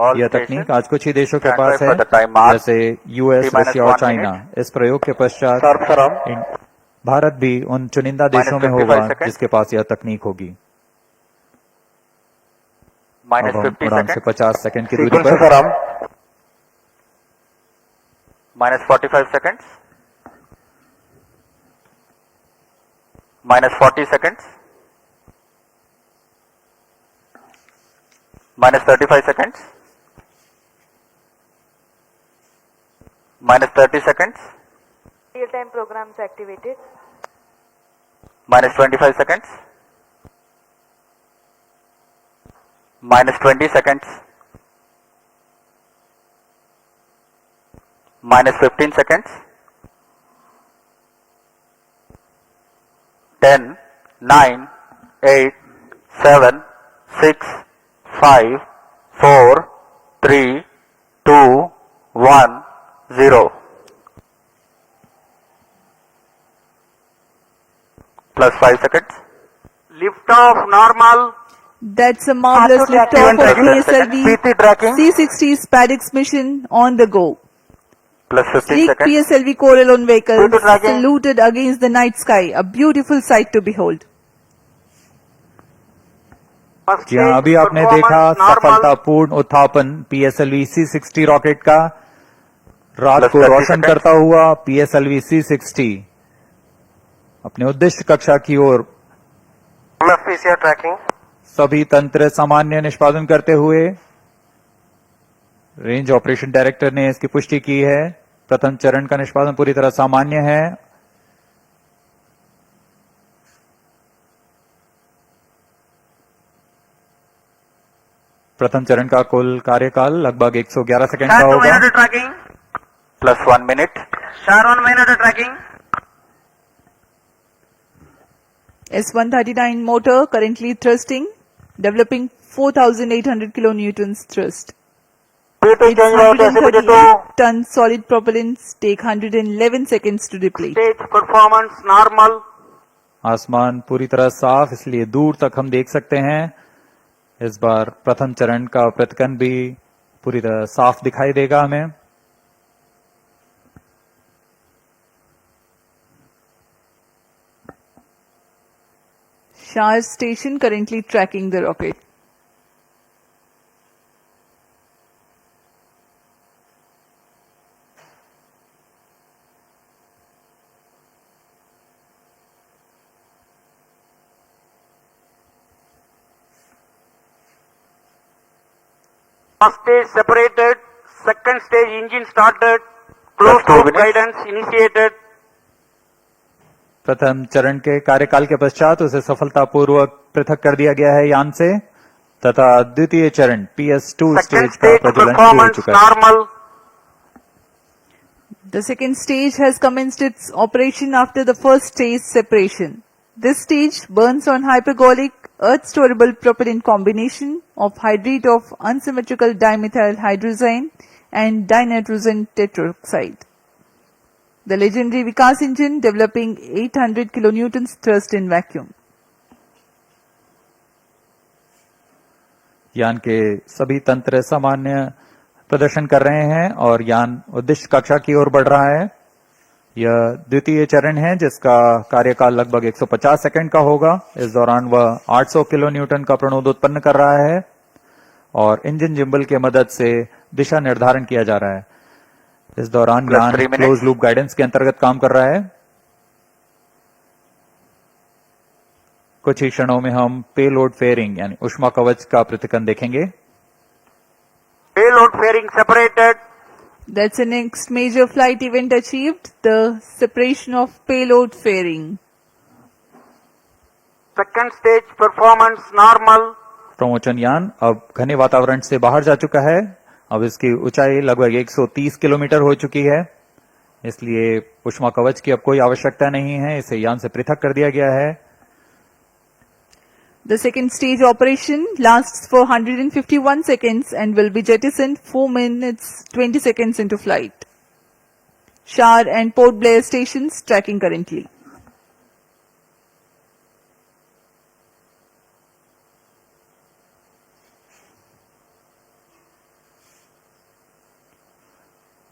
यह तकनीक आज कुछ ही देशों के पास है, जैसे यूएस, रशिया और चाइना। इस प्रयोग के पश्चात भारत भी उन चुनिंदा देशों में होगा जिसके पास यह तकनीक होगी। अब हम उड़ान से 50 सेकंड की दूरी पर -45 seconds, -40 seconds, -35 seconds, -30 seconds, real-time programs activated, -25 seconds, -20 seconds, -15 seconds, 10, 9, 8, 7, 6, 5, 4, 3, 2, 1, 0. Plus 5 seconds. Lift off normal. That's a marvelous liftoff of PSLV PT tracking. C60 SpaDeX mission on the go. Plus 15 Sleek seconds. PSLV Corelon vehicle PT tracking. saluted against the night sky, a beautiful sight to behold. First जी हाँ, stage अभी आपने देखा performance normal. सफलतापूर्ण उत्थापन PSLV C60 rocket का। रात Plus को 30 रोशन seconds. करता हुआ PSLV C60 अपने उद्देश्य कक्षा की ओर PCR tracking. सभी तंत्र सामान्य निष्पादन करते हुए रेंज ऑपरेशन डायरेक्टर ने इसकी पुष्टि की है। प्रथम चरण का निष्पादन पूरी तरह सामान्य है। प्रथम चरण का कुल कार्यकाल लगभग 111 सेकंड का Start 2 होगा। minute tracking. Plus 1 minute. Start 1 minute tracking. S139 motor currently thrusting, developing 4,800 kilonewtons thrust. PT Its change out 138-ton solid propellants take 111 seconds to deplete. Stage performance normal. आसमान पूरी तरह साफ, इसलिए दूर तक हम देख सकते हैं। इस बार प्रथम चरण का प्रतिकन भी पूरी तरह साफ दिखाई देगा हमें। Shah station currently tracking the rocket. First stage separated. Second stage engine started. Closed Plus 2 loop minutes. guidance initiated. प्रथम चरण के कार्यकाल के पश्चात उसे सफलतापूर्वक पृथक कर दिया गया है यान से, तथा द्वितीय चरण PS2 Second स्टेज का stage प्रज्वलन शुरू हो performance चुका है। normal. The second stage has commenced its operation after the first stage separation. This stage burns on hypergolic earth-storable propellant combination of hydrate of unsymmetrical dimethyl hydrazine and dinitrogen tetroxide. The legendary Vikas engine developing 800 kilonewtons thrust in vacuum. यान के सभी तंत्र सामान्य प्रदर्शन कर रहे हैं और यान उद्देश्य कक्षा की ओर बढ़ रहा है। यह द्वितीय चरण है जिसका कार्यकाल लगभग 150 सेकंड का होगा। इस दौरान वह 800 किलो न्यूटन का प्रणोद उत्पन्न कर रहा है और इंजन जिम्बल की मदद से दिशा निर्धारण किया जा रहा है। इस दौरान Plus यान 3 minutes. क्लोज लूप गाइडेंस के अंतर्गत काम कर रहा है। कुछ ही क्षणों में हम पेलोड फेयरिंग यानी ऊष्मा कवच का प्रतिकन देखेंगे। Payload fairing separated. That's the next major flight event achieved, the separation of payload fairing. Second stage performance normal. प्रमोचन यान अब घने वातावरण से बाहर जा चुका है। अब इसकी ऊंचाई लगभग 130 किलोमीटर हो चुकी है, इसलिए ऊष्मा कवच की अब कोई आवश्यकता नहीं है। इसे यान से पृथक कर दिया गया है। The second stage operation lasts for 151 seconds and will be jettisoned 4 minutes 20 seconds into flight. Shar and Port Blair stations tracking currently.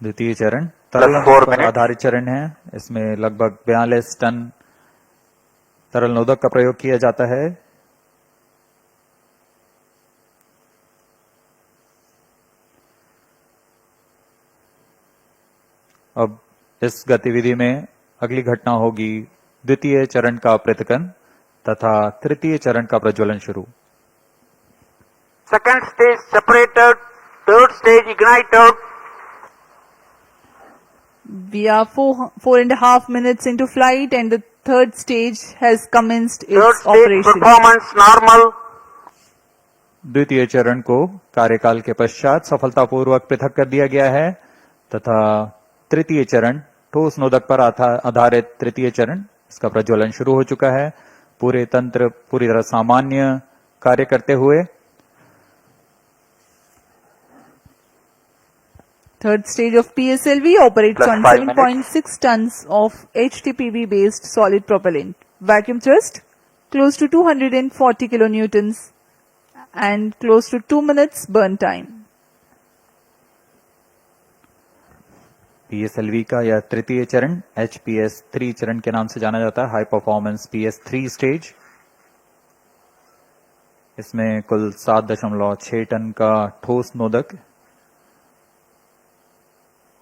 द्वितीय चरण तरल 4 नोदक पर minutes. आधारित चरण है। इसमें लगभग 42 टन तरल नोदक का प्रयोग किया जाता है। अब इस गतिविधि में अगली घटना होगी द्वितीय चरण का पृथक्करण तथा तृतीय चरण का प्रज्वलन शुरू। Second stage separated. Third stage ignited. We are 4.5 minutes into flight and the third stage has commenced Third its stage operation. performance normal. द्वितीय चरण को कार्यकाल के पश्चात सफलतापूर्वक पृथक कर दिया गया है तथा तृतीय चरण ठोस नोदक पर आधारित तृतीय चरण इसका प्रज्वलन शुरू हो चुका है। पूरे तंत्र पूरी तरह सामान्य कार्य करते हुए Third stage of PSLV operates Plus on 5 minutes. 7.6 tons of HTPV based solid propellant. Vacuum thrust close to 240 kilonewtons and close to 2 minutes burn time. PSLV का यह तृतीय चरण HPS 3 चरण के नाम से जाना जाता है, हाई परफॉर्मेंस PS3 स्टेज। इसमें कुल 7.6 टन का ठोस नोदक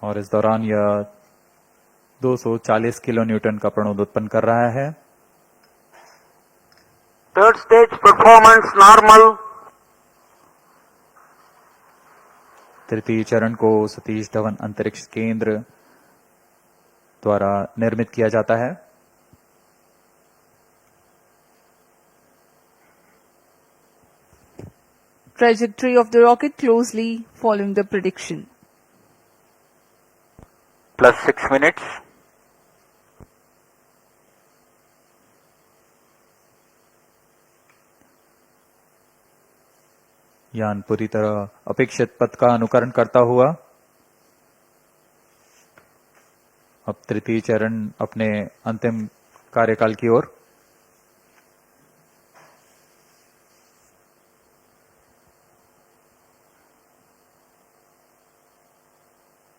और इस दौरान यह 240 किलो न्यूटन का प्रणोद उत्पन्न कर रहा है। Third stage performance normal. तृतीय चरण को सतीश धवन अंतरिक्ष केंद्र द्वारा निर्मित किया जाता है। Trajectory of the rocket closely following the prediction. Plus 6 minutes. यान पूरी तरह अपेक्षित पथ का अनुकरण करता हुआ अब तृतीय चरण अपने अंतिम कार्यकाल की ओर।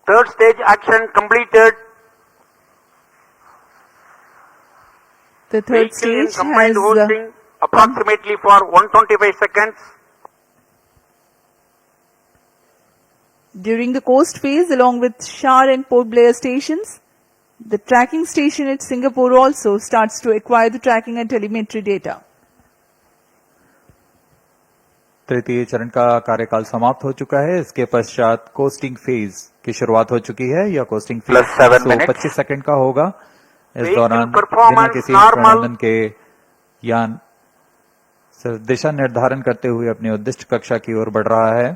Third stage action completed. The third Vehicle in stage combined has hosting approximately for 125 seconds. during the coast phase along with Shar and Port Blair stations. The tracking station at Singapore also starts to acquire the tracking and telemetry data. तृतीय चरण का कार्यकाल समाप्त हो चुका है। इसके पश्चात कोस्टिंग फेज की शुरुआत हो चुकी है। यह costing phase Plus 7 minutes. 25 second का होगा। इस Vehicle दौरान performance बिना किसी normal. प्रबंधन के यान सिर्फ दिशा निर्धारण करते हुए अपनी उद्दिष्ट कक्षा की ओर बढ़ रहा है।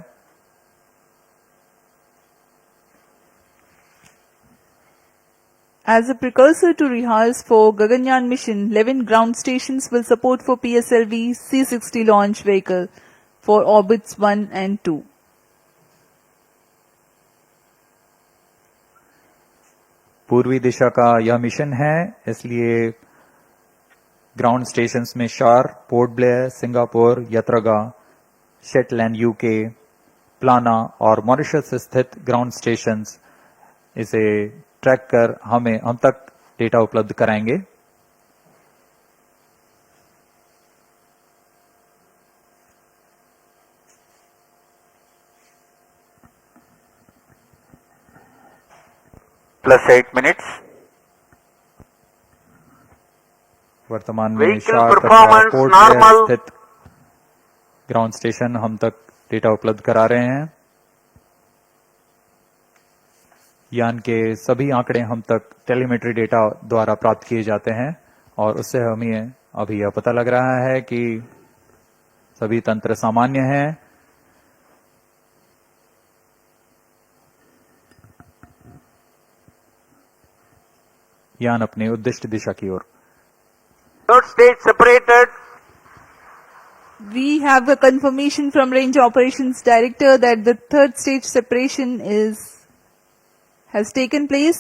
As a precursor to rehearse for Gaganyaan mission, 11 ground stations will support for PSLV C-60 launch vehicle for orbits 1 and 2. पूर्वी दिशा का यह मिशन है, इसलिए ग्राउंड स्टेशंस में शार, पोर्ट ब्लेयर, सिंगापुर, यत्रगा, शेटलैंड यूके, प्लाना और मॉरिशस स्थित ग्राउंड स्टेशंस इसे ट्रैक कर हम तक डेटा उपलब्ध कराएंगे। Plus 8 minutes. वर्तमान में Vehicle शार तथा performance पोर्ट normal. ब्लेयर स्थित ग्राउंड स्टेशन हम तक डेटा उपलब्ध करा रहे हैं। यान के सभी आंकड़े हम तक टेलीमेट्री डेटा द्वारा प्राप्त किए जाते हैं और उससे हमें अभी यह पता लग रहा है कि सभी तंत्र सामान्य हैं। यान अपने उद्दिष्ट दिशा की ओर। Third stage separated. We have a confirmation from Range Operations Director that the third stage separation has taken place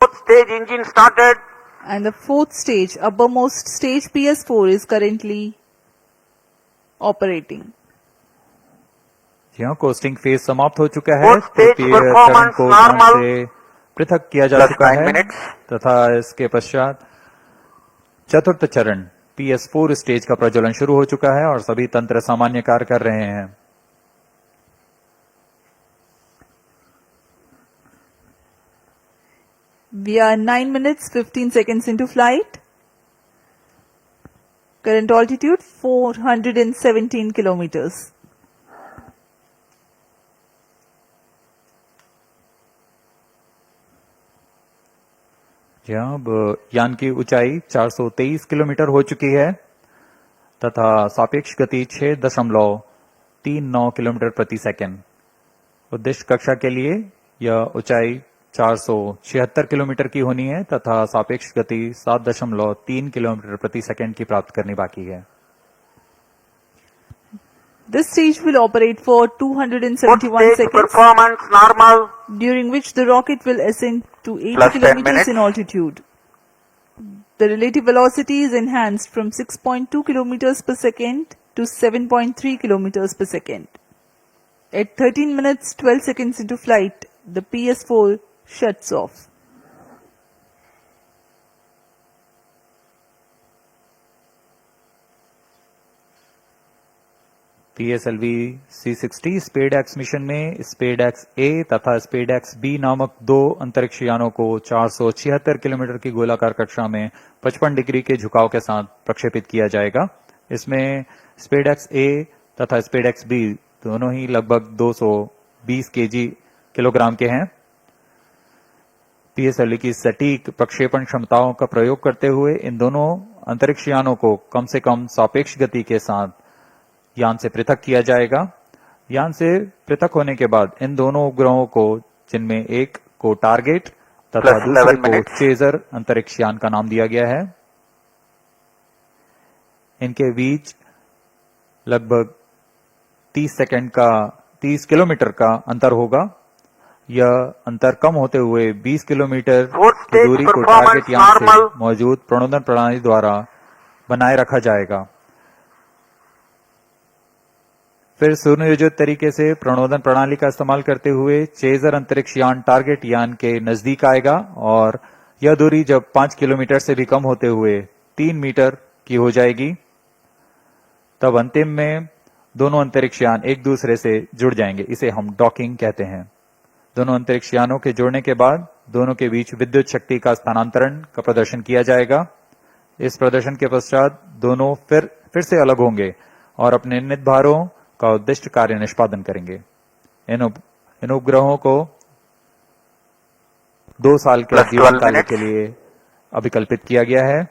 Fourth stage engine started. and the fourth stage, uppermost stage PS4 is currently operating. यहाँ costing phase समाप्त हो चुका है। Fourth stage तृतीय चरण performance को ध्यान normal. से पृथक किया जा Plus चुका 9 है minutes. तथा इसके पश्चात चतुर्थ चरण PS4 स्टेज का प्रज्वलन शुरू हो चुका है और सभी तंत्र सामान्य कार्य कर रहे हैं। We are 9 minutes 15 seconds into flight. Current altitude 417 kilometers. यहाँ अब यान की ऊंचाई 423 किलोमीटर हो चुकी है तथा सापेक्ष गति 6.39 किलोमीटर प्रति सेकंड। उद्देश्य कक्षा के लिए यह ऊंचाई 476 किलोमीटर की होनी है तथा सापेक्ष गति 7.3 किलोमीटर प्रति सेकंड की प्राप्त करनी बाकी है। This stage will operate for Fourth 271 stage seconds, performance normal. during which the rocket will ascend to 80 Plus 10 kilometers minutes. in altitude. The relative velocity is enhanced from 6.2 kilometers per second to 7.3 kilometers per second. At 13 minutes 12 seconds into flight, the PS4 shuts off. PSLV C60 SpaDeX mission में SpaDeX A तथा SpaDeX B नामक दो अंतरिक्ष यानों को 476 kilometre की गोलाकार कक्षा में 55 डिग्री के झुकाव के साथ प्रक्षेपित किया जाएगा। इसमें SpaDeX A तथा SpaDeX B दोनों ही लगभग 220 किलोग्राम के हैं। PSLV की सटीक प्रक्षेपण क्षमताओं का प्रयोग करते हुए इन दोनों अंतरिक्ष यानों को कम से कम सापेक्ष गति के साथ यान से पृथक किया जाएगा। यान से पृथक होने के बाद इन दोनों उपग्रहों को, जिनमें एक को टारगेट तथा Plus दूसरे 11 को minutes. चेजर अंतरिक्ष यान का नाम दिया गया है। इनके बीच लगभग 30 किलोमीटर का अंतर होगा। यह अंतर कम होते हुए 20 किलोमीटर Fourth की stage दूरी को performance टारगेट यान से normal. मौजूद प्रणोदन प्रणाली द्वारा बनाए रखा जाएगा। फिर सुनियोजित तरीके से प्रणोदन प्रणाली का इस्तेमाल करते हुए चेजर अंतरिक्ष यान टारगेट यान के नजदीक आएगा और यह दूरी जब 5 किलोमीटर से भी कम होते हुए 3 मीटर की हो जाएगी, तब अंतिम में दोनों अंतरिक्ष यान एक दूसरे से जुड़ जाएंगे। इसे हम डॉकिंग कहते हैं। दोनों अंतरिक्ष यानों के जुड़ने के बाद दोनों के बीच विद्युत शक्ति का स्थानांतरण का प्रदर्शन किया जाएगा। इस प्रदर्शन के पश्चात दोनों फिर से अलग होंगे और अपने निर्धारित भारों का उद्दिष्ट कार्य निष्पादन करेंगे। इन उपग्रहों को 2 साल के Plus जीवन 12 काल minutes. के लिए अभिकल्पित किया गया है।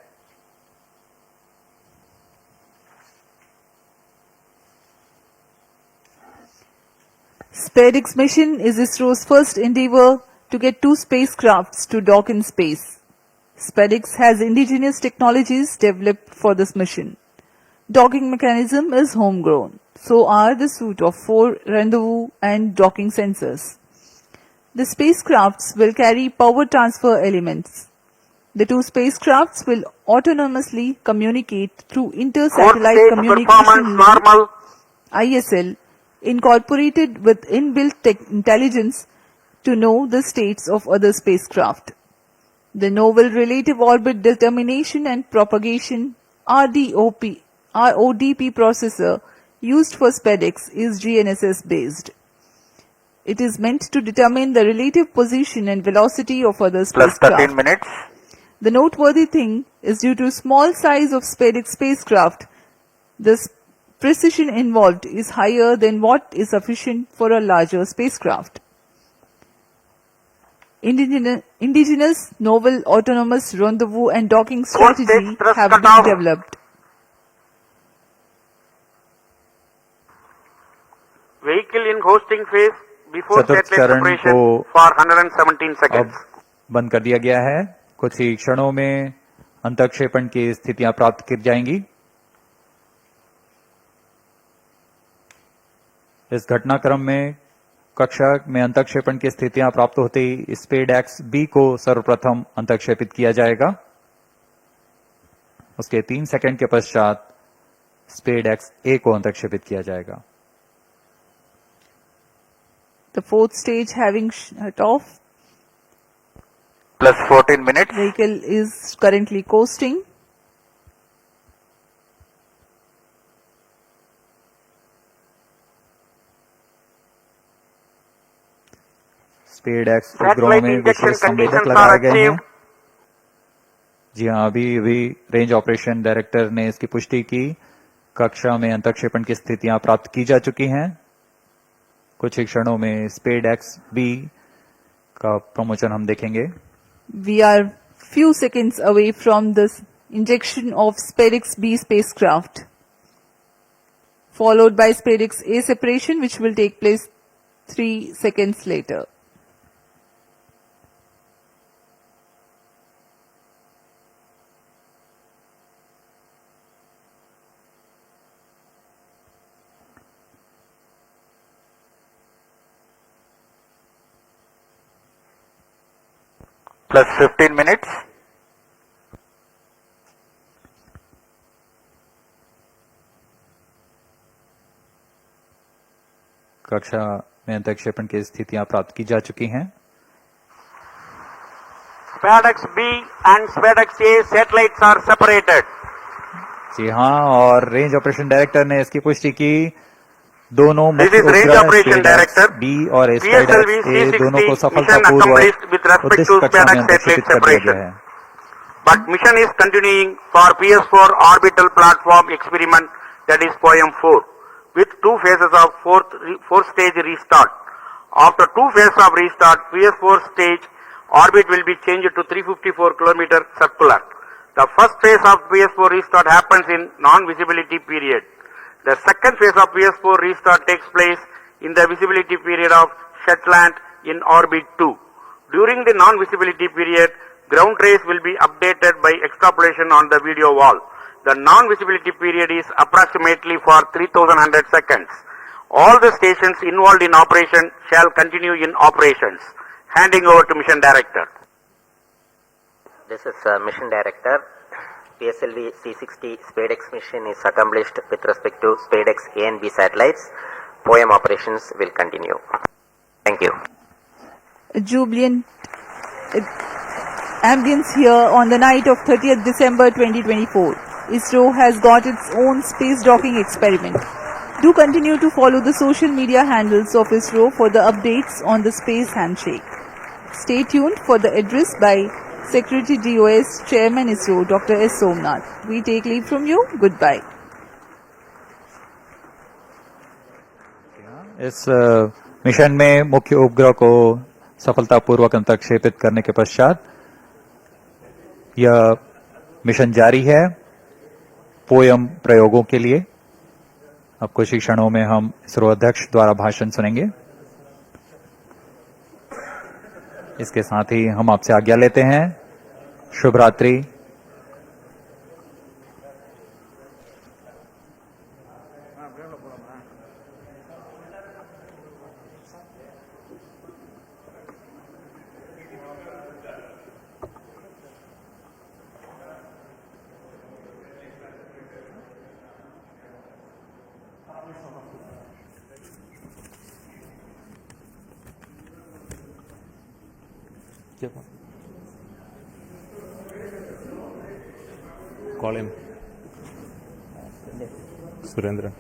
SpaDeX mission is ISRO's first endeavor to get two spacecrafts to dock in space. SpaDeX has indigenous technologies developed for this mission. Docking mechanism is homegrown. So are the suite of 4 rendezvous and docking sensors. The spacecrafts will carry power transfer elements. The two spacecrafts will autonomously communicate through Fourth inter-satellite stage communication performance link, normal. ISL, incorporated with inbuilt intelligence to know the states of other spacecraft. The novel relative orbit determination and propagation RODP processor used for SpaDeX is GNSS based. It is meant to determine the relative position and velocity of other Plus spacecraft. 13 minutes. The noteworthy thing is due to small size of SpaDeX spacecraft, the precision involved is higher than what is sufficient for a larger spacecraft. Indigenous novel autonomous rendezvous and docking Fourth strategy stage thrust have cutoff. been developed. Vehicle in hosting phase before चतुर्थ satellite चरण separation को for 117 अब seconds. बंद कर दिया गया है। कुछ ही क्षणों में अंतक्षेपण की स्थितियां प्राप्त की जाएंगी। इस घटनाक्रम में कक्षा में अंतक्षेपण की स्थितियां प्राप्त होते ही SpaDeX B को सर्वप्रथम अंतक्षेपित किया जाएगा। उसके 3 सेकंड के पश्चात SpaDeX A को अंतक्षेपित किया जाएगा। The fourth stage having shut off. Plus 14 minutes. Vehicle is currently coasting. SpaDeX उपग्रहों में विशेष संवेदक लगाए गए हैं। जी हाँ, अभी रेंज ऑपरेशन डायरेक्टर ने इसकी पुष्टि की। कक्षा में अंतक्षेपण की स्थितियां प्राप्त की जा चुकी हैं। कुछ ही क्षणों में SpaDeX B का प्रमोशन हम देखेंगे। We are few seconds away from the injection of SpaDeX B spacecraft, followed by SpaDeX A separation, which will take place 3 seconds later. Plus 15 minutes. कक्षा में अंतक्षेपण की स्थितियां प्राप्त की जा चुकी हैं। SpaDeX B and SpaDeX A satellites are separated. जी हाँ, और रेंज ऑपरेशन डायरेक्टर ने इसकी पुष्टि की। दोनों This मुख्य is range उपग्रह operation director. B और PSLV SpaDeX A दोनों को C60 mission accomplished with respect उद्देश्य to कक्षा में SpaDeX अंतक्षेपित satellite कर दिया गया separation. है। But mission is continuing for PS4 orbital platform experiment, that is POEM 4, with 2 phases of fourth stage restart. After 2 phases of restart, PS4 stage orbit will be changed to 354 km circular. The first phase of PS4 restart happens in non-visibility period. The second phase of PS4 restart takes place in the visibility period of Shetland in orbit 2. During the non-visibility period, ground trace will be updated by extrapolation on the video wall. The non-visibility period is approximately for 3100 seconds. All the stations involved in operation shall continue in operations. Handing over to Mission Director. This is Mission Director. PSLV C60 SpaDeX mission is accomplished with respect to SpaDeX A and B satellites. POEM operations will continue. Thank you. A jubilant ambience here on the night of 30th December 2024. ISRO has got its own space docking experiment. Do continue to follow the social media handles of ISRO for the updates on the space handshake. Stay tuned for the address by Secretary DOS, Chairman ISRO, Dr. S. Somnath. We take leave from you. Goodbye. इस mission में मुख्य उपग्रह को सफलतापूर्वक अंतक्षेपित करने के पश्चात यह मिशन जारी है पोयम प्रयोगों के लिए। अब कुछ ही क्षणों में हम इसरो अध्यक्ष द्वारा भाषण सुनेंगे। इसके साथ ही हम आपसे आज्ञा लेते हैं। शुभ रात्रि। Call him. Surendra.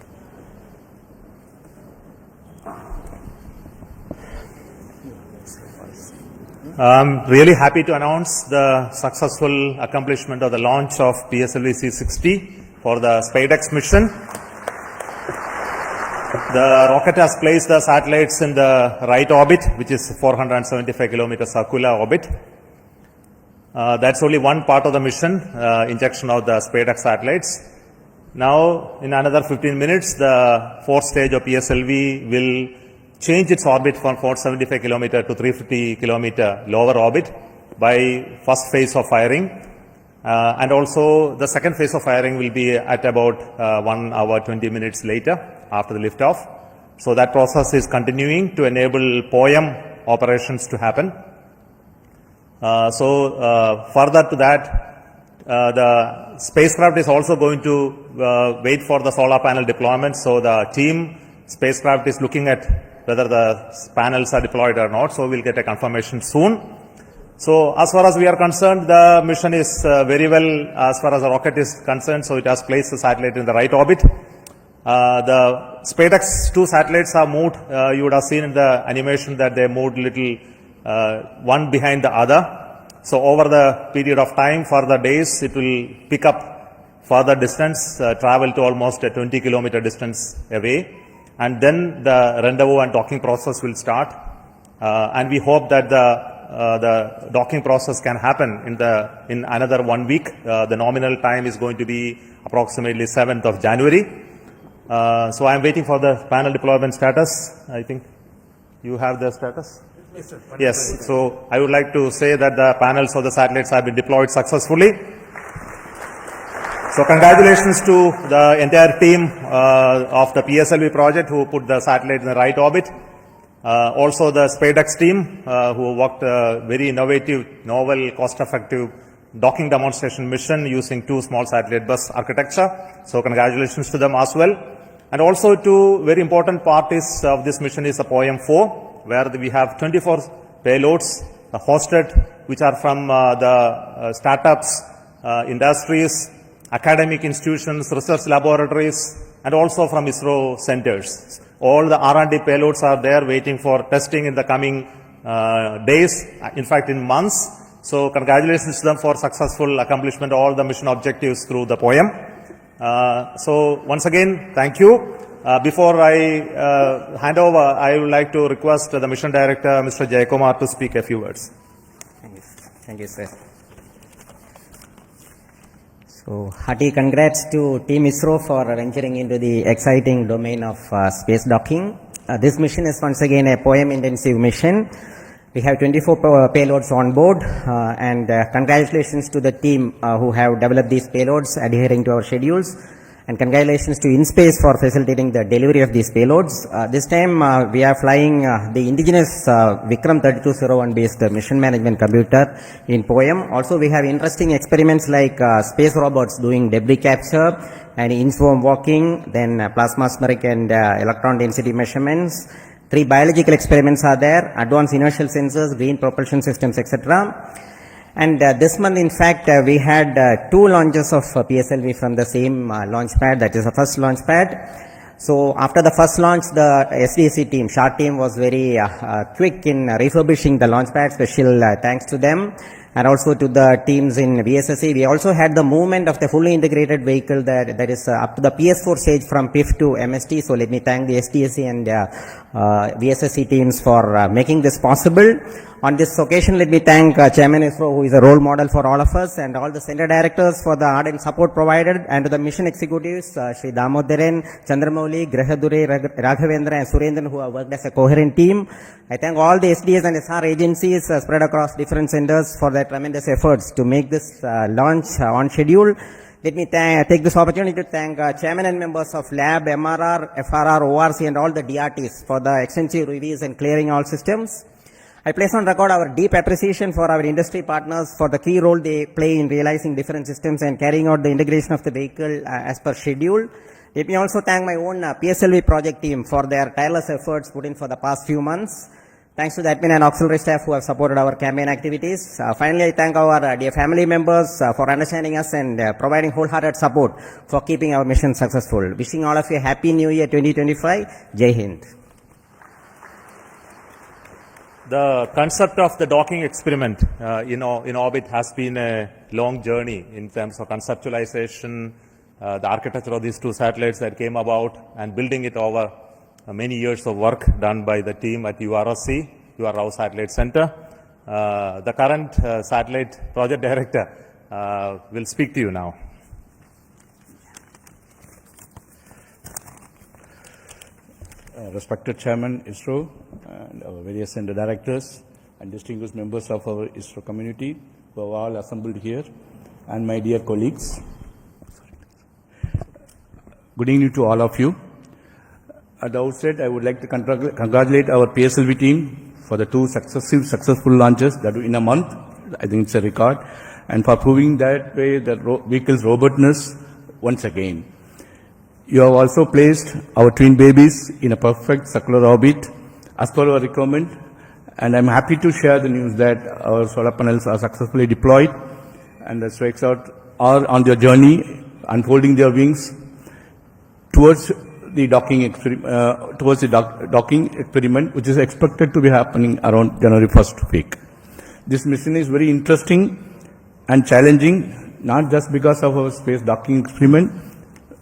I'm really happy to announce the successful accomplishment of the launch of PSLV C60 for the SpaDeX mission. The rocket has placed the satellites in the right orbit, which is 475 kilometer circular orbit. That's only one part of the mission, injection of the SpaDeX satellites. Now, in another 15 minutes, the fourth stage of PSLV will change its orbit from 475 kilometer to 350 kilometer lower orbit by first phase of firing. And also, the second phase of firing will be at about 1 hour 20 minutes later after the liftoff. So that process is continuing to enable POEM operations to happen. Further to that, the spacecraft is also going to wait for the solar panel deployment. So the team spacecraft is looking at whether the panels are deployed or not. So we'll get a confirmation soon. So as far as we are concerned, the mission is very well as far as the rocket is concerned. So it has placed the satellite in the right orbit. The SpaDeX 2 satellites are moved. You would have seen in the animation that they moved little one behind the other. So over the period of time, for the days, it will pick up further distance, travel to almost a 20-kilometer distance away. And then the rendezvous and docking process will start. And we hope that the docking process can happen in another 1 week. The nominal time is going to be approximately 7th of January. So I am waiting for the panel deployment status. I think you have the status? Yes. So I would like to say that the panels of the satellites have been deployed successfully. So congratulations to the entire team of the PSLV project who put the satellite in the right orbit. Also the SpaDeX team who worked a very innovative, novel, cost-effective docking demonstration mission using 2 small satellite bus architecture. So congratulations to them as well. And also to very important part is of this mission is the POEM-4, where we have 24 payloads hosted, which are from the startups, industries, academic institutions, research laboratories, and also from ISRO centers. All the R&D payloads are there waiting for testing in the coming days, in fact in months. So congratulations to them for successful accomplishment of all the mission objectives through the POEM. So once again, thank you. Before I hand over, I would like to request the mission director, Mr. Jayakumar, to speak a few words. Thank you, sir. So, hearty congrats to Team ISRO for venturing into the exciting domain of space docking. This mission is once again a POEM-intensive mission. We have 24 payloads on board, and congratulations to the team who have developed these payloads adhering to our schedules. And congratulations to InSpace for facilitating the delivery of these payloads. This time we are flying the indigenous Vikram 3201 based mission management computer in POEM. Also we have interesting experiments like space robots doing debris capture and in-swarm walking, then plasmaspheric and electron density measurements. 3 biological experiments are there, advanced inertial sensors, green propulsion systems, etc. And this month, in fact, we had 2 launches of PSLV from the same launch pad, that is the first launch pad. So after the first launch, the SDC team, SHART team, was very quick in refurbishing the launch pad. Special thanks to them. And also to the teams in VSSC. We also had the movement of the fully integrated vehicle that is up to the PS4 stage from PIF to MST. So let me thank the SDSC and VSSC teams for making this possible. On this occasion, let me thank Chairman ISRO, who is a role model for all of us, and all the center directors for the ardent support provided, and to the mission executives, Sri Damodaran, Chandramouli, Grahadure, Raghavendra, and Surendran, who have worked as a coherent team. I thank all the SDS and SR agencies spread across different centers for their tremendous efforts to make this launch on schedule. Let me take this opportunity to thank chairman and members of Lab, MRR, FRR, ORC, and all the DRTs for the extensive reviews and clearing all systems. I place on record our deep appreciation for our industry partners for the key role they play in realizing different systems and carrying out the integration of the vehicle as per schedule. Let me also thank my own PSLV project team for their tireless efforts put in for the past few months. Thanks to the admin and auxiliary staff who have supported our campaign activities. Finally, I thank our dear family members for understanding us and providing wholehearted support for keeping our mission successful. Wishing all of you a happy new year 2025. Jai Hind. The concept of the docking experiment in orbit has been a long journey in terms of conceptualization, the architecture of these 2 satellites that came about, and building it over many years of work done by the team at URSC, UR Satellite Center. The current satellite project director will speak to you now. Respected Chairman ISRO and our various center directors and distinguished members of our ISRO community who are all assembled here, and my dear colleagues. Good evening to all of you. At the outset, I would like to congratulate our PSLV team for the 2 successful launches that in a month. I think it's a record, and for proving that way the vehicle's robustness once again. You have also placed our twin babies in a perfect circular orbit as per our requirement, and I'm happy to share the news that our solar panels are successfully deployed and the SpaDeX are on their journey, unfolding their wings towards the docking experiment, which is expected to be happening around January 1st week. This mission is very interesting and challenging, not just because of our space docking experiment,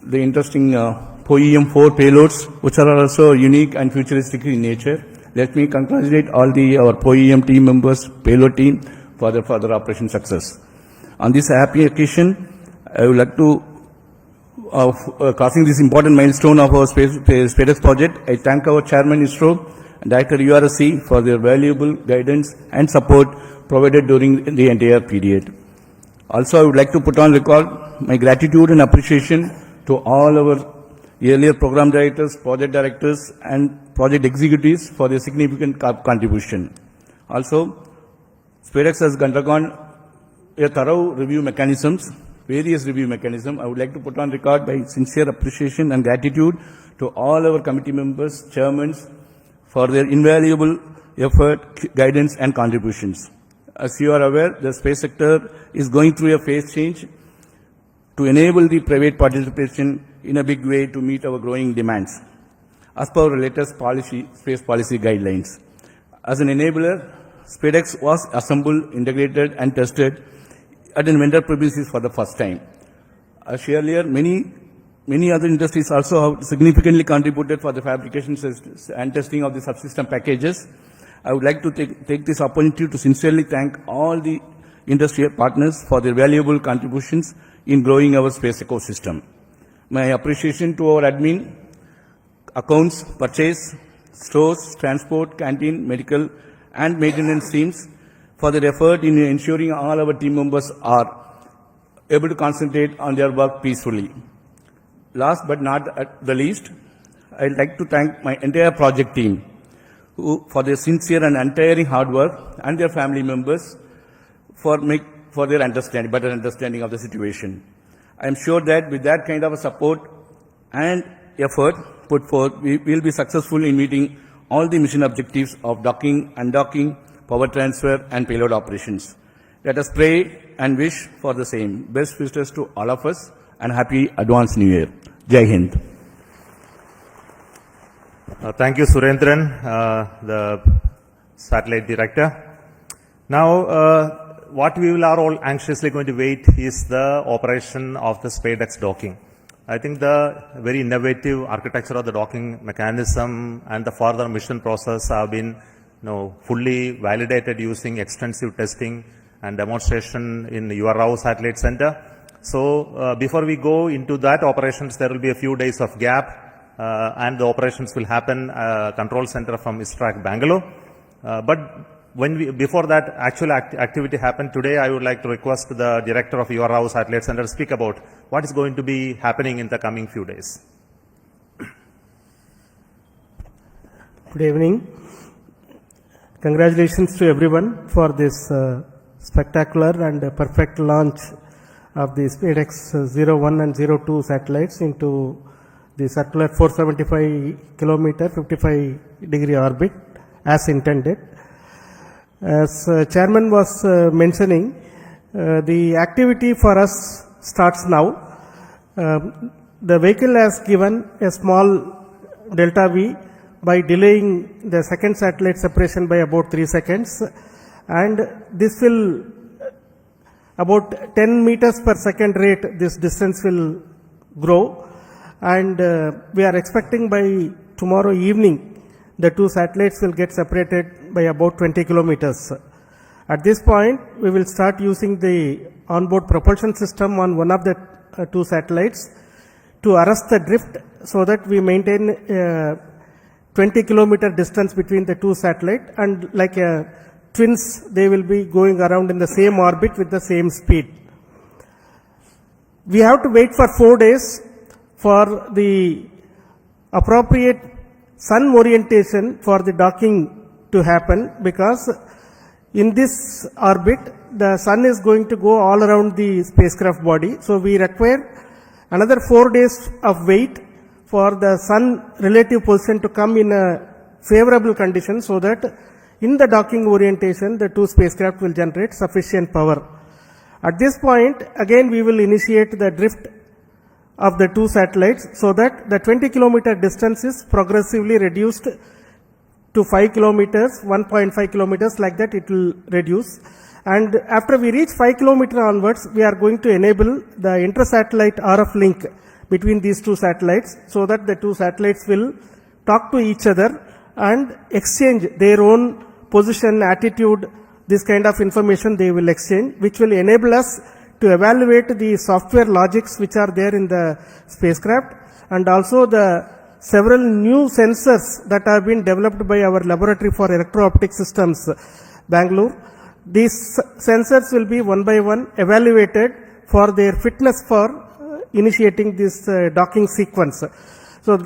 the interesting POEM-4 payloads, which are also unique and futuristic in nature. Let me congratulate all our POEM team members, payload team, for their further operation success. On this happy occasion, I would like to, crossing this important milestone of our SpaDeX project, I thank our Chairman ISRO and Director URSC for their valuable guidance and support provided during the entire period. Also, I would like to put on record my gratitude and appreciation to all our earlier program directors, project directors, and project executives for their significant contribution. Also, SpaDeX has undergone a thorough review mechanisms, various review mechanisms. I would like to put on record my sincere appreciation and gratitude to all our committee members, chairmen, for their invaluable effort, guidance, and contributions. As you are aware, the space sector is going through a phase change to enable the private participation in a big way to meet our growing demands, as per our latest space policy guidelines. As an enabler, SpaDeX was assembled, integrated, and tested at a vendor premises for the first time. As earlier, many other industries also have significantly contributed for the fabrication and testing of the subsystem packages. I would like to take this opportunity to sincerely thank all the industry partners for their valuable contributions in growing our space ecosystem. My appreciation to our admin, accounts, purchase, stores, transport, canteen, medical, and maintenance teams for their effort in ensuring all our team members are able to concentrate on their work peacefully. Last but not the least, I'd like to thank my entire project team for their sincere and untiring hard work, and their family members for their better understanding of the situation. I am sure that with that kind of a support and effort put forth, we will be successful in meeting all the mission objectives of docking, undocking, power transfer, and payload operations. Let us pray and wish for the same. Best wishes to all of us, and happy advanced New Year. Jai Hind. Thank you, Surendran, the satellite director. Now, what we are all anxiously going to wait is the operation of the SpaDeX docking. I think the very innovative architecture of the docking mechanism and the further mission process have been fully validated using extensive testing and demonstration in URAO Satellite Center. So before we go into that operations, there will be a few days of gap and the operations will happen control center from ISRO Bangalore. But before that actual activity happened today, I would like to request the director of URAO Satellite Center to speak about what is going to be happening in the coming few days. Good evening. Congratulations to everyone for this spectacular and perfect launch of the SpaDeX 01 and 02 satellites into the circular 475 kilometer 55 degree orbit as intended. As Chairman was mentioning, the activity for us starts now. The vehicle has given a small delta V by delaying the second satellite separation by about 3 seconds, and this will about 10 meters per second rate, this distance will grow, and we are expecting by tomorrow evening the two satellites will get separated by about 20 kilometers. At this point, we will start using the onboard propulsion system on one of the two satellites to arrest the drift so that we maintain 20 kilometer distance between the two satellites, and like twins, they will be going around in the same orbit with the same speed. We have to wait for 4 days for the appropriate sun orientation for the docking to happen, because in this orbit the sun is going to go all around the spacecraft body. So we require another 4 days of wait for the sun relative position to come in a favorable conditions so that in the docking orientation, the two spacecraft will generate sufficient power. At this point, again we will initiate the drift of the two satellites so that the 20 kilometer distance is progressively reduced to 5 kilometers, 1.5 kilometers, like that it will reduce. And after we reach 5 kilometer onwards, we are going to enable the inter-satellite RF link between these two satellites so that the two satellites will talk to each other and exchange their own position, attitude, this kind of information they will exchange, which will enable us to evaluate the software logics which are there in the spacecraft, and also the several new sensors that have been developed by our laboratory for electro-optic systems, Bangalore. These sensors will be one by one evaluated for their fitness for initiating this docking sequence. So,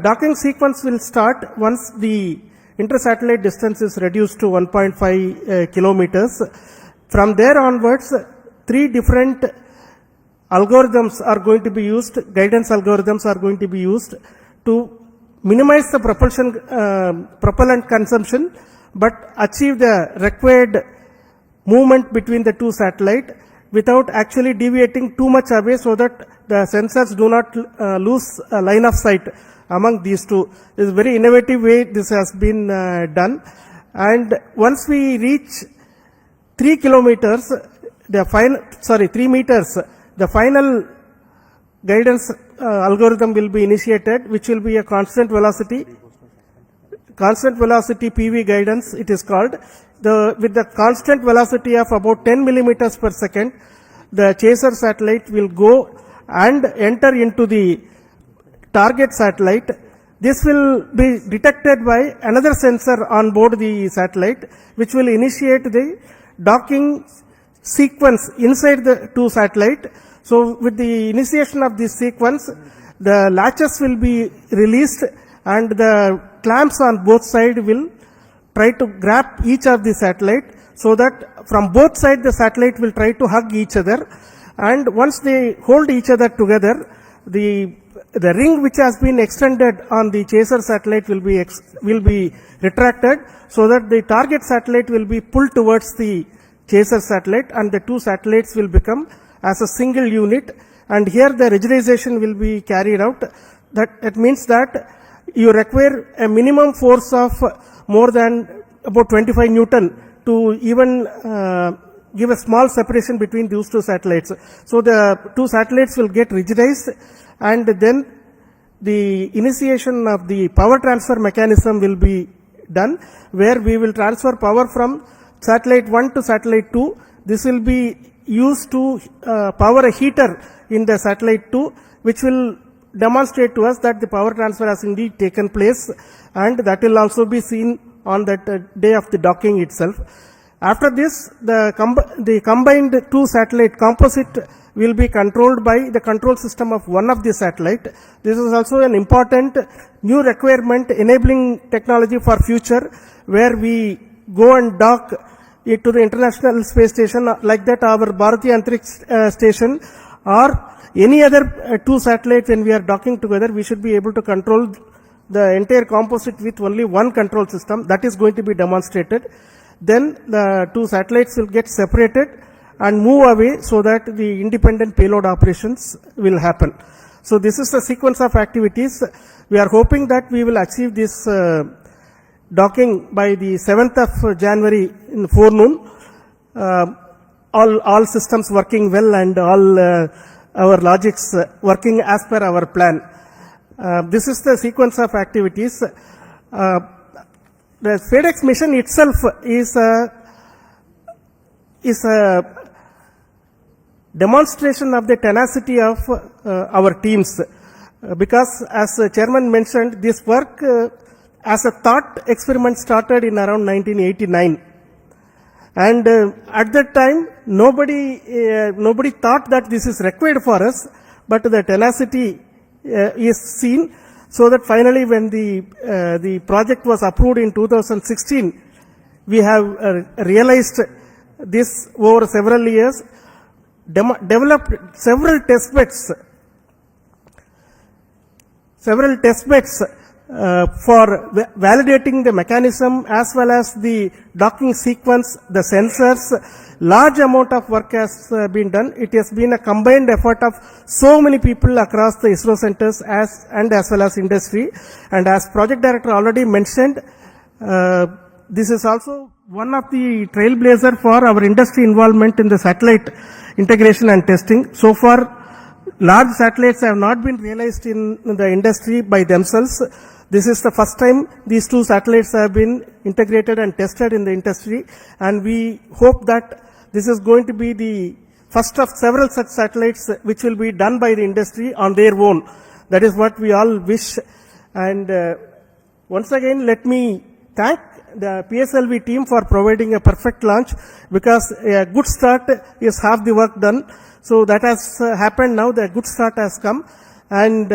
docking sequence will start once the inter-satellite distance is reduced to 1.5 kilometers. From there onwards, 3 different algorithms are going to be used, guidance algorithms are going to be used to minimize the propellant consumption, but achieve the required movement between the two satellites without actually deviating too much away so that the sensors do not lose a line of sight among these two. It is a very innovative way this has been done. And once we reach 3 kilometers, 3 meters, the final guidance algorithm will be initiated, which will be a constant velocity PV guidance it is called. With the constant velocity of about 10 millimeters per second, the chaser satellite will go and enter into the target satellite. This will be detected by another sensor on board the satellite, which will initiate the docking sequence inside the two satellites. So with the initiation of this sequence, the latches will be released and the clamps on both sides will try to grab each of the satellite, so that from both sides the satellite will try to hug each other, and once they hold each other together, the ring which has been extended on the chaser satellite will be retracted, so that the target satellite will be pulled towards the chaser satellite and the two satellites will become as a single unit. And here the rigidization will be carried out. That means that you require a minimum force of more than about 25 Newton to even give a small separation between those two satellites. So the two satellites will get rigidized, and then the initiation of the power transfer mechanism will be done, where we will transfer power from satellite 1 to satellite 2. This will be used to power a heater in the satellite 2, which will demonstrate to us that the power transfer has indeed taken place, and that will also be seen on that day of the docking itself. After this, the combined two satellite composite will be controlled by the control system of one of the satellite. This is also an important new requirement enabling technology for future, where we go and dock it to the International Space Station, like that our Bharati Antariksh Station, or any other two satellites. When we are docking together, we should be able to control the entire composite with only one control system. That is going to be demonstrated. Then the two satellites will get separated and move away so that the independent payload operations will happen. So this is the sequence of activities. We are hoping that we will achieve this docking by the 7th of January in forenoon. All systems working well and all our logics working as per our plan. This is the sequence of activities. The SpaDeX mission itself is a demonstration of the tenacity of our teams, because as the chairman mentioned, this work as a thought experiment started in around 1989, and at that time nobody thought that this is required for us, but the tenacity is seen, so that finally when the project was approved in 2016, we have realized this over several years, developed several test beds for validating the mechanism as well as the docking sequence, the sensors. Large amount of work has been done. It has been a combined effort of so many people across the ISRO centers as well as industry. And as project director already mentioned, this is also one of the trailblazer for our industry involvement in the satellite integration and testing. So far, large satellites have not been realized in the industry by themselves. This is the first time these two satellites have been integrated and tested in the industry, and we hope that this is going to be the first of several such satellites which will be done by the industry on their own. That is what we all wish. And once again, let me thank the PSLV team for providing a perfect launch, because a good start is half the work done. So that has happened now. The good start has come, and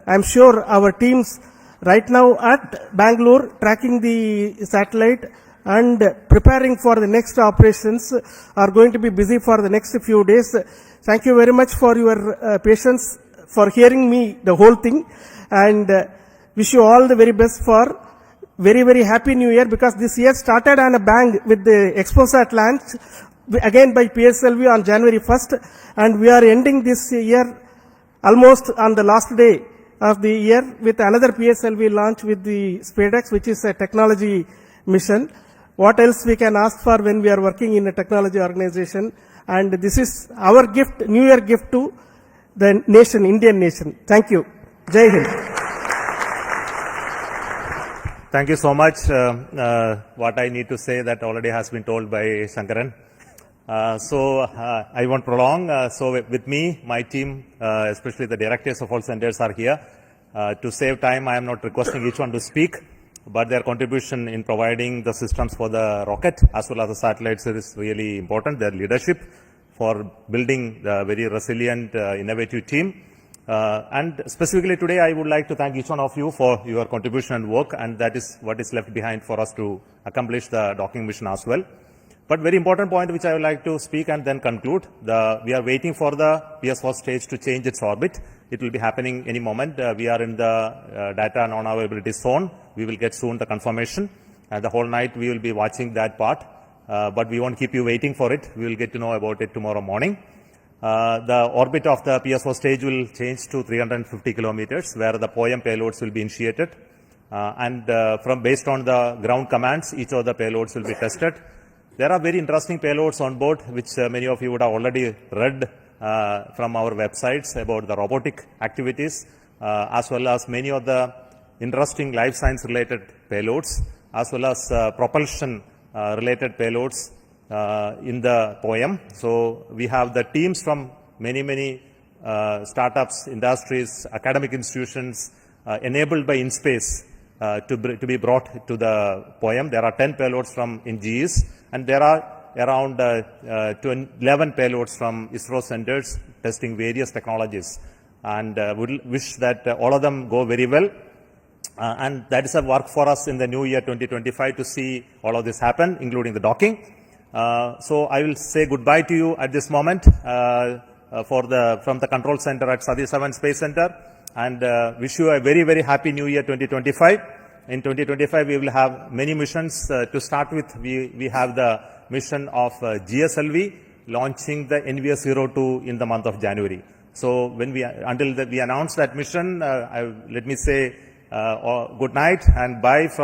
I'm sure our teams right now at Bangalore tracking the satellite and preparing for the next operations are going to be busy for the next few days. Thank you very much for your patience, for hearing me the whole thing, and wish you all the very best for very, very happy new year, because this year started on a bang with the ExpoSat launch again by PSLV on January 1st, and we are ending this year almost on the last day of the year with another PSLV launch with the SpaDeX, which is a technology mission. What else we can ask for when we are working in a technology organization? And this is our gift, New Year gift to the nation, Indian nation. Thank you. Jai Hind. Thank you so much. What I need to say that already has been told by Shankaran. I won't prolong. So with me, my team, especially the directors of all centers are here. To save time, I am not requesting each one to speak, but their contribution in providing the systems for the rocket as well as the satellites is really important. Their leadership for building the very resilient, innovative team. And specifically today, I would like to thank each one of you for your contribution and work, and that is what is left behind for us to accomplish the docking mission as well. But very important point which I would like to speak and then conclude, we are waiting for the PS4 stage to change its orbit. It will be happening any moment. We are in the data non-availability zone. We will get soon the confirmation, and the whole night we will be watching that part. But we won't keep you waiting for it. We will get to know about it tomorrow morning. The orbit of the PS4 stage will change to 350 kilometers, where the POEM payloads will be initiated. Based on the ground commands, each of the payloads will be tested. There are very interesting payloads on board, which many of you would have already read from our websites about the robotic activities, as well as many of the interesting life science related payloads, as well as propulsion related payloads in the POEM. So we have the teams from many startups, industries, academic institutions enabled by InSpace to be brought to the POEM. There are 10 payloads from InGEs, and there are around 11 payloads from ISRO centers testing various technologies. And we wish that all of them go very well. And that is a work for us in the new year 2025 to see all of this happen, including the docking. So I will say goodbye to you at this moment from the control center at Satish Dhawan Space Center, and wish you a very happy new year 2025. In 2025, we will have many missions. To start with, we have the mission of GSLV launching the NVS-02 in the month of January. So until we announce that mission, let me say good night and bye from